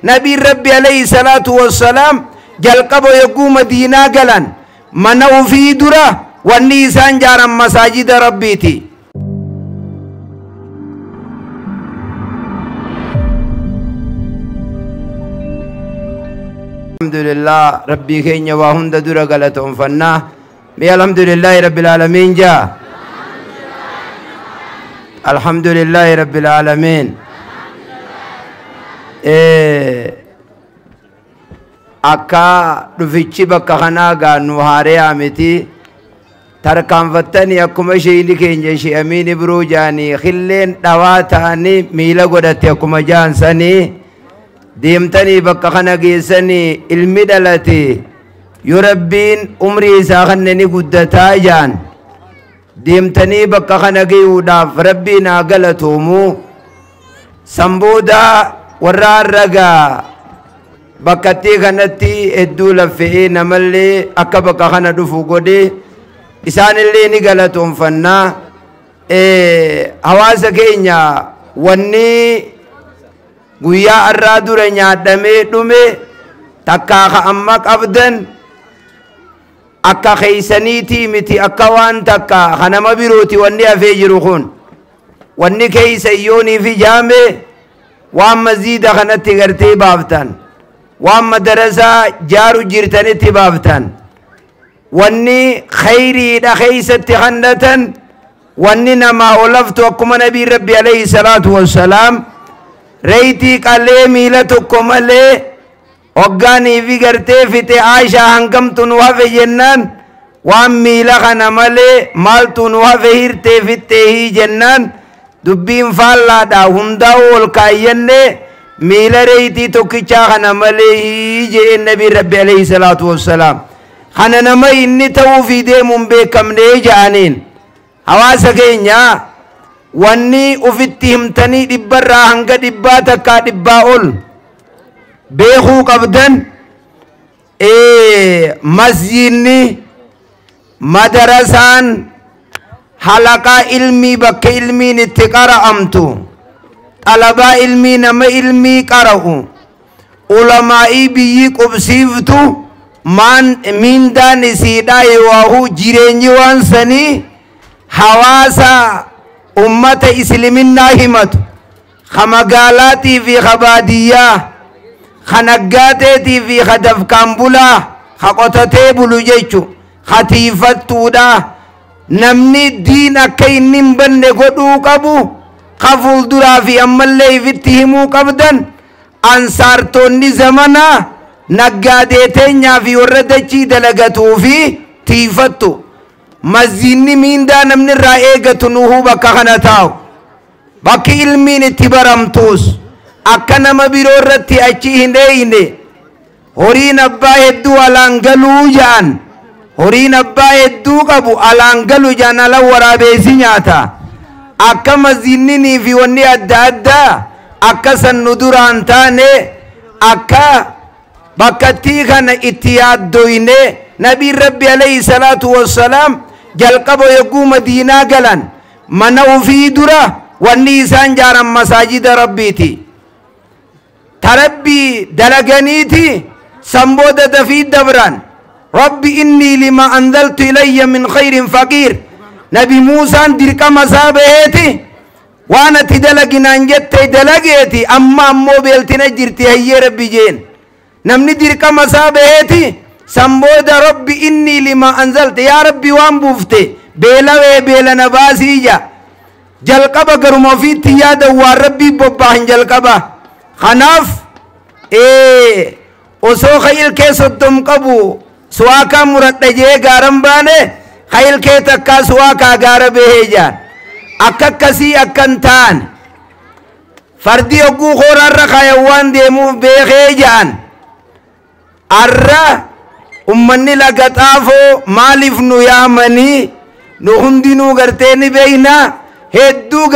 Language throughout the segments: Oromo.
نبي ربي عليه الصلاة والسلام جلقبو يقوم مدينة قلن منو في درة والنيسان جارا مساجد ربيتي الحمد لله ربي كينيا وهند درة قلتهم فنا الحمد لله رب العالمين جاء الحمد لله رب العالمين akka dhufichi bakka kanaa gaannu haaree amiti tarkaanfattanii akkuma sheeyni keenya she'amiin ibroo jaanii khilleen dhawaa ta'anii miila godhatte akkuma jaansanii deemtanii bakka kana geessanii ilmi dhalate yoo rabbiin umrii isaa kanneen guddataa jaan deemtanii bakka kana geeyuudhaaf rabbiin haa galatoomu sambooda warra ragaa bakkatti kanatti hedduu laffee namallee akka bakka kana dhufu godhe isaanillee ni galatoonfannaa hawaasa keenya wanni guyyaa irraa dura nyaadhamee dhume takkaa ka amma qabdan akka keeysaniitii miti akka waan takka kanama birooti wanni hafee jiru kun wanni keeysayoonii fi jaame waan maziida kanatti gartee baaftan waan madarasaa jaaru jirtanitti baaftan wanni khayriidha keeysatti kannatan wanni namaa olaftu akkuma nabii rabbi alayhi salaatu wassalaam reeytii qalee miila tokko malee hoggaanii fi gartee fixe aishaa hangamtu nu hafe jennaan waan miila kana malee maaltu nu hafe hirtee fixxeehii jennaan dubbiin faallaadha hundaa'u ol kaayyannee miila reeytii tokkichaa kana malee jee nabii rabbi alayhi salaatu wassalaam kana nama inni ta'uu fi deemuun beekamnee ja'aniin hawaasa keenya wanni ufitti himtanii dhibbarraa hanga dhibbaa takkaa dhibbaa ol beekuu qabdan masjidni madarasaan halaqaa ilmii bakka ilmiin itti qara'amtu talabaa ilmii nama ilmii qara'u ulamaa'ii biyyi qubsiiftu maan mindaan isiidhaa yoohu jireenyi waan sanii hawaasa ummata isliminaa himatu ka magaalaatii fi ka baadiyyaa ka naggaateetii fi ka dafkaan bulaa ka qotatee bulu jechu ka tiifattuudha namni diin akka inni hin banne godhuu qabu ka fuulduraa fi ammallee ifitti himuu qabdan ansaartonni zamanaa naggaadee teenyaa fi warra dachii dalagatuu fi tiifattu masjidni miindaa namni irraa eegatu nuhuu bakka kana taa'u bakki ilmiin itti baramtuus akka nama biroo irratti achi hin dheeyne horiin abbaa hedduu alaan galuu ja'an horiin abbaa hedduu qabu alaan galu ja'an ala waraabeessi nyaata akka masjidninii fi wanni adda addaa akka san nu duraan taane akka bakkattii kana itti yaaddoyne nabiin rabbi alayhi salaatu wassalaam jalqaba yogguu madiinaa galan mana ufii dura wanni isaan jaaran masaajida rabbiiti tarabbii dalaganiiti sambooda dafii dabran rabbi inni lima anzaltu ilayya min khayrin faqiir nabi muusaan dirqama isaa baheeti waan ati dalaginaan jette dalageeti amma ammoo beeltina jirti hayyee rabbi jeen namni dirqama isaa baheeti sambooda rabbi inni lima anzalta yaa rabbi waan buufte beelawee beelana baasiija jalqaba garuma ofiitti yaada waan rabbii bobbaahan jalqaba kanaaf osoo khayil kee soddom qabu suwaakaa muradha jee gaaran baane khayil kee takkaa suwaakaa gaara behee jaan akka akkasii akkan ta'an fardi yogguu koorarra kaayawwaan deemuuf beekee jaan arra ummanni laga xaafoo maaliif nu yaamanii nu hundinuu gartee ni beeyna hedduu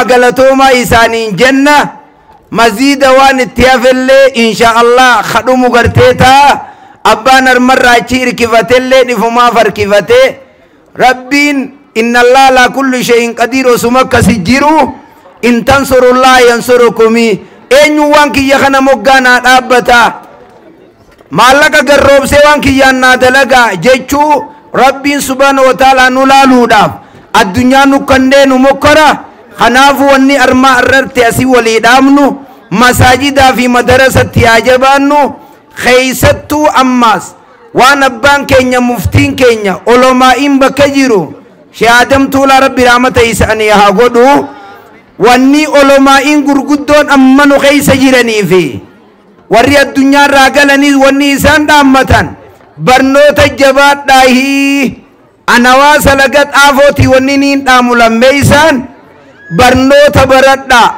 galatoomaa isaaniin jenna maziida waan itti hafellee insha Allah khadhumu gartee taa abbaan armarraa achi irkifatellee dhifumaaf harkifatee rabbiin inna Allah la kulli shay'in qadir osuma akkasi jiru in tansurullaha yansurukumi eenyu waan kiyya kana moggaanaa dhaabbataa maallaqa garroobsee waan kiyyaan naa dalagaa jechuu rabbiin subhaanahu wa ta'aalaa nu laaluudhaaf addunyaa nu kanneenu mokkora kanaafu wanni armaa irratti asii walii dhaabnu masaajidaa fi madarasatti haa jabaannu keeysattuu ammaas waan abbaan keenya muftiin keenya olomaa'iin bakka jiru shaadam tuulaa rabbi rahmata isaanii haa godhu wanni olomaa'iin gurguddoon amma nu keeysa jiraniifi warri addunyaa irraa galanii wanni isaan dhaammatan barnoota jabaadhaahi anawaasa laga xaafooti wanni niin dhaamu lammeeysaan barnoota baradhaa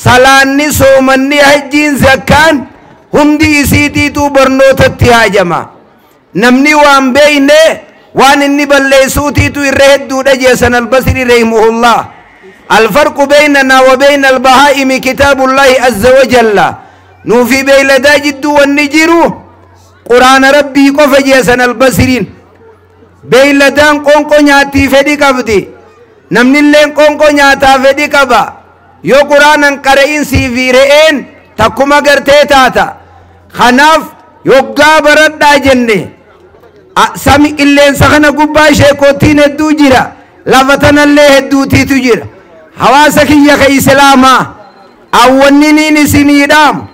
salaanni soomanni hajjiin zakkaan hundi isiitiituu barnootatti haajama namni waan beeyne waan inni balleessuutiitu irra hedduudha jeesan albasri rahimahullah alfarqu baynana wa bayna albahaa'imi kitaabullahi azza wa jalla nuufi beeyladaa jidduu wanni jiru quraana rabbii qofa jeesan albasriin beeyladaan qonqo nyaatii fedhi qabdi namnilleen qonqo nyaataa fedhi qaba yoo quraanan qara'insi fi re'een takkuma gartee taata kanaaf yoggaa baradhaa jenne sami qilleensa kana gubbaa sheekootiin hedduu jira lafa tanallee hedduutiitu jira hawaasa kiyya ka islaamaa awwanniniin isiniidhaam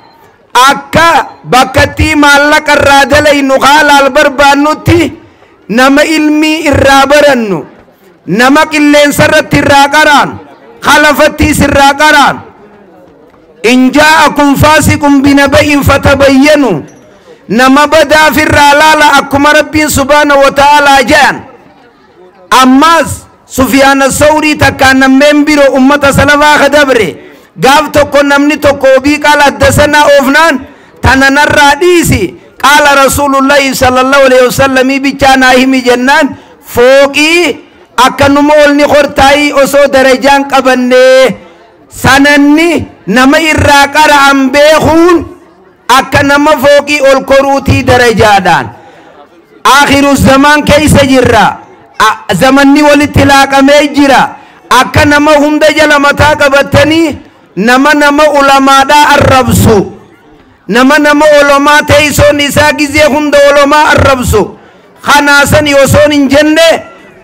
akka bakkattii maallaqa irraa dalaynu haalaal barbaannutti nama ilmii irraa barannu nama qilleensa irratti irraa qaraan خلفتيس الراقران إن جاءكم فاسق بنبأ فتبينوا نما بدا في الرالالة أكم ربي سبحانه وتعالى جان أماس سفيان الثوري تكان ممبر أمة سلفا خدبري قاف تكو نمني تكو بي قال حدثنا أفنان تنن الراديسي قال رسول الله صلى الله عليه وسلم بيچانا همي جنان فوقي akkanuma olni qortaayii osoo darajaan qabanne sananni nama irraa qara'an beekuun akka nama fooqii ol koruutii darajaadhaan akhiru zaman keeysa jirra zamanni walitti laaqamee jira akka nama hunda jala mataa qabatanii nama ulamaadhaa arrabsu nama olomaa teeysoon isaa gizee hunda olomaa arrabsu kanaasani osoon hin jenne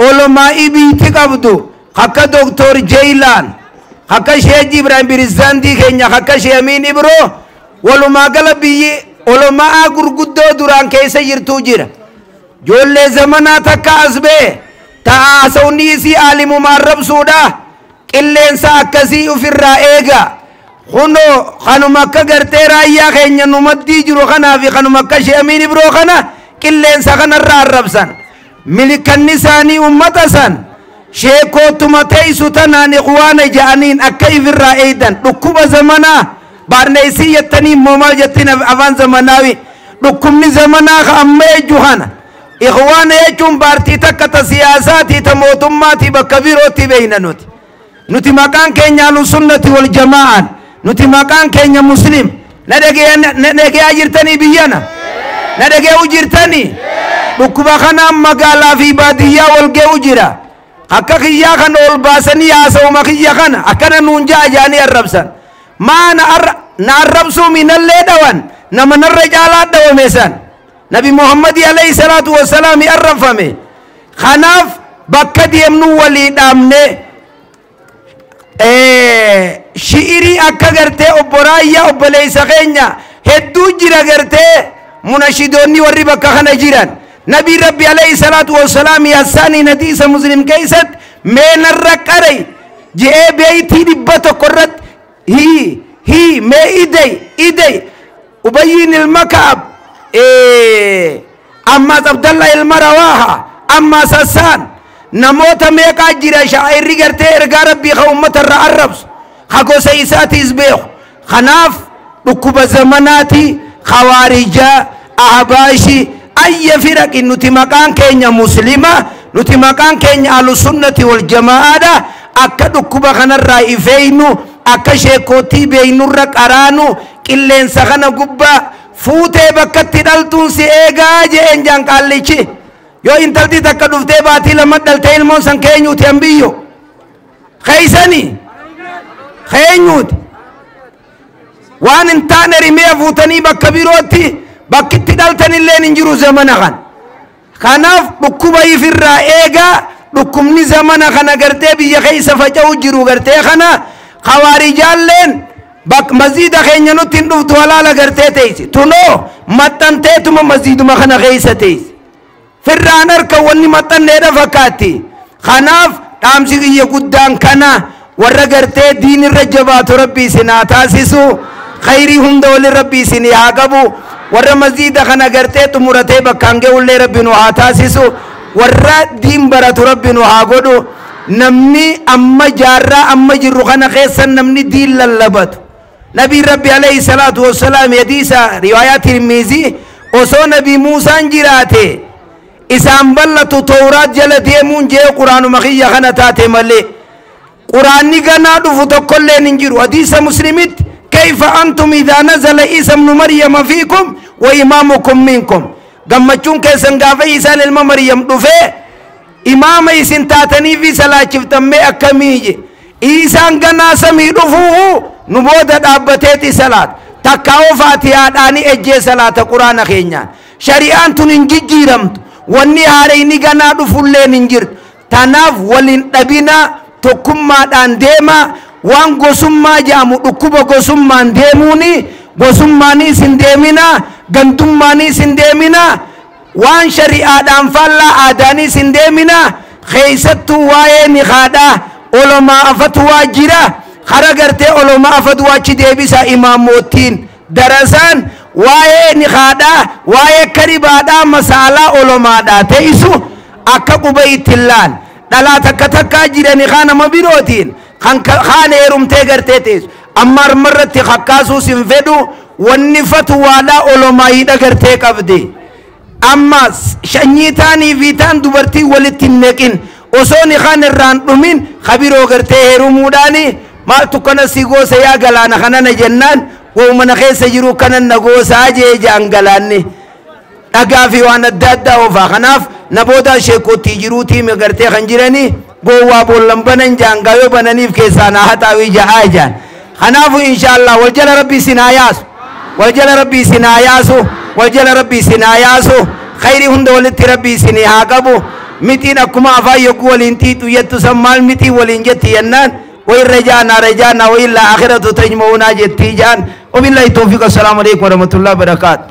علماء بيتي قبضو حكا دكتور جيلان حكا شيخ إبراهيم برزاندي كينيا حكا شيخ أمين إبرو علماء قلبي علماء غرغدو دوران كيسا يرتو جيرا جول زمانا تكا أسبه تااسوني سي عالم معرب سودا إلين سا أكسي في الرائقة خنو مكا غرتي رايا كينيا نمدي جرو خنا في خنو مكا شيخ أمين إبرو خنا إلين سا خنا الرارب سان ملك النساني أمتسان شيكو تمتي ستنان إخوان جانين أكيف الرائدا ركوب زمنا بارنيسي يتني مومال جتنا أفان زمناوي ركوبني زمنا خامي جوهانا إخوان يجون بارتي تكتا سياساتي تموتماتي بكبيروتي بينانوتي نتي مكان كينيا لسنة والجماعة نتي مكان كينيا مسلم ندقي أجرتني بيانا ندقي أجرتني ركوبا خنا مقالا في بادية والجو جرا akka kiyyaa kan ol baasanii haasawuma kiyya kana akkana nuun jaajanii arrabsan maana na arrabsuu minallee dhawan nama narra caalaa dhawame san nabi muhammadi alayhi salaatu wassalaam arrafame kanaaf bakka deemnu walii dhaamne shi'irii akka gartee obboraayyaa obboleeysa keenya hedduu jira gartee munashidoonni warri bakka kana jiran نبي ربي عليه الصلاة والسلام يساني نديس مسلم كيست من الرقري جاء بيتي دبته قرت هي ما إيدي أبين المكعب أما عبد الله المرواها أما سسان نموت ميقا جرا شاعر رغرتي ارغا ربي خومت الرعربس خاكو سيساتي izbeeku خناف ركوب زمناتي خوارجا أحباشي أي فرق نتي مكان كينيا مسلمة نتي مكان كينيا أهل السنة والجماعة أكد كوبا خنا الرائفينو أكشيكوتي بينو ركارانو كلين سخنا قبا فوتي بكتي دلتون سي إيغا جين جان كاليشي يو انتلتي تكدوفتي باتي لما دلتي الموسان كينيو تيمبيو خيساني خينيوت وان انتان رمي فوتني بكبيروتي بكت دالتن اللي ننجرو زمنا خان خناف بكوباي في الرائقة بكمني زمنا خنا قرتي بيا خيس فجأو جرو قرتي خنا خوارجان لين بك مزيد خينيا نو تندو تولا لا قرتي تيسي تنو متن تيتم مزيد ما خنا خيس تيسي في الرانر كوني متن نيدا فكاتي خناف تامسي يقودان كنا ورّا قرتي دين الرجبات ربي سنا تاسسو خيري هم دول ربي سني عقبو ورّا مزيد خنا قرتي تمرتي بكانجي ولي ربي نوها تاسسو ورّا دين برات ربي نوها قدو نمني أما جارة أما جرو خنا خيسا نمني دين للبت نبي ربي عليه الصلاة والسلام يديسا روايات الميزي وصو نبي موسى انجراته إسان بلتو تورات جل ديمون جي قرآن مخيّ خنا تاتي ملي قرآن نيغانا دفو كل ننجرو حديث مسلمت كيف أنتم إذا نزل عيسى ابن مريم فيكم وإمامكم منكم قمتشون كيسن قافي عيسى للم مريم دفه إمام إسن تاتني في صلاة شفتم أكميجي عيسى انقنا سمي دفوه نبودة دابتت صلاة تكاو فاتحة داني اجي صلاة قرآن خينيان شريعان تننجي جيرمت واني هاري نيغانا دفو اللي ننجر تناف ولن دبنا تكما دان ديما وان غسما جامو دكوبا غسما ديموني غسماني سنديمنا غنتماني سنديمنا وان شريعة دان فلا آداني سنديمنا خيستو واي نخادا علماء فتوى جرا خرقرتي علماء فتوى چديبسا امام موتين درسان واي نخادا واي كريبادا مسالا علماء دا تيسو اكا قبيت اللان دلا تكا تكا جراني خانا مبيروتين خان ايرم تيغر تيتيس امار مرت خكاسو سنفدو والنفتو والا علماء دغر تيك افدي اما شنيتاني فيتان دوبرتي ولتنكين وصوني خان الران دومين خبيرو غرتي هيرموداني ما تكنا سيغو سيا غلانا خنانا جنان ومن خيس يرو كنن نغو ساجي جانغلاني اغافي وانا دادا وفا خناف نبودا شيكو تيجروتي مغرتي خنجراني بوا بولم بنن جانغايو بننيف كيسانا هتاوي جاجان خنافو ان شاء الله وجل ربي سناياس وجل ربي سناياسو وجل ربي سناياسو خيري هند ولت ربي سني عقبو متين اكما افا يقول انتي تو يتسمال متي ولين جتي ينان وإن رجعنا وإلا آخرة تجمعنا جتي جان وبالله التوفيق. السلام عليكم ورحمة الله وبركاته.